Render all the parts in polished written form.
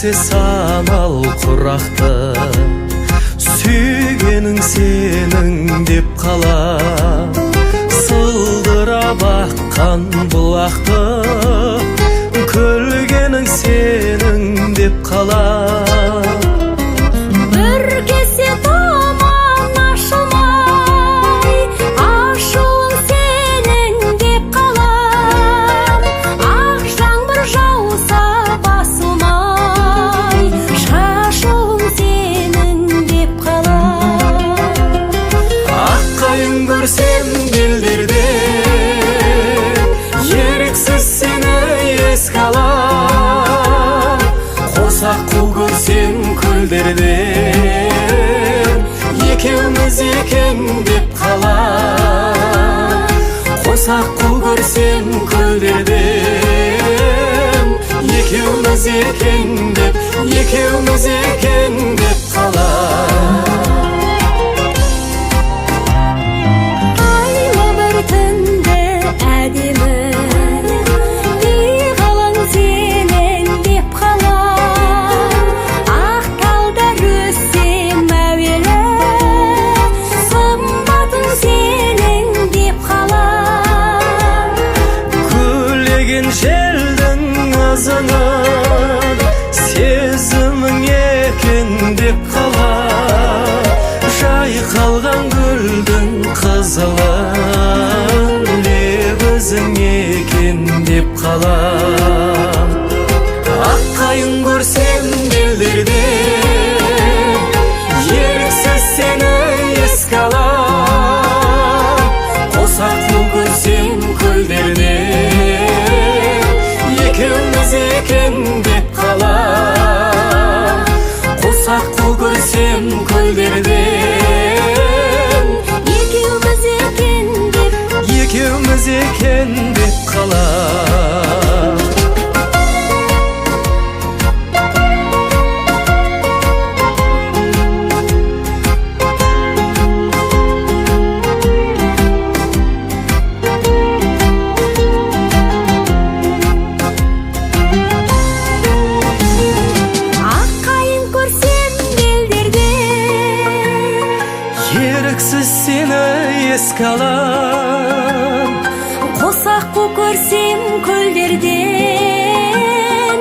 Самал құрақты сүйгенің сенің деп қала, сылдырап аққан бұлақты көлгенің сенің деп қала. Бір кесе тамам ашылмай, ашуың сенің деп қалам. Ақ жаңбыр жауса басылмай, шашуың сенің деп қалам. Аққайың көрсем белдерде, еріксіз сені еске алам. Қосақ қу көрсем көлдерде, екеуміз екен деп қалам. Қосақ қу көрсем көлдерде, екеуміз екен деп, екеуміз екен деп қалам. Айлы бір түнде әдемі, биғалаң сенің деп қалам. Ақ талдар өссем әуелі, сымбатың сенің деп қалам. Күлеген желдің ызыңы сезімің екен деп қала, жайқалған гүлдің қызылы лебізің екен деп қала. Аққайың көрсем белдерде, еріксіз сені еске алам. Қосақ қу көрсем көлдерде, екеуміз екен деп қалам. Қосақ қу көрсем көлдерде, Екеуміз екен деп, екеуміз екен деп қалам. аққайың көрсем белдерде, Еріксіз сені еске алам. қосақ қу көрсем көлдерден,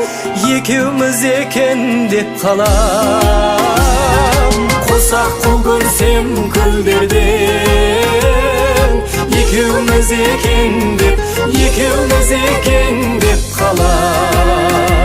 Екеуміз екен деп қалам. Қосақ қу көрсем көлдерден, екеуміз екен деп, екеуміз екен деп қалам.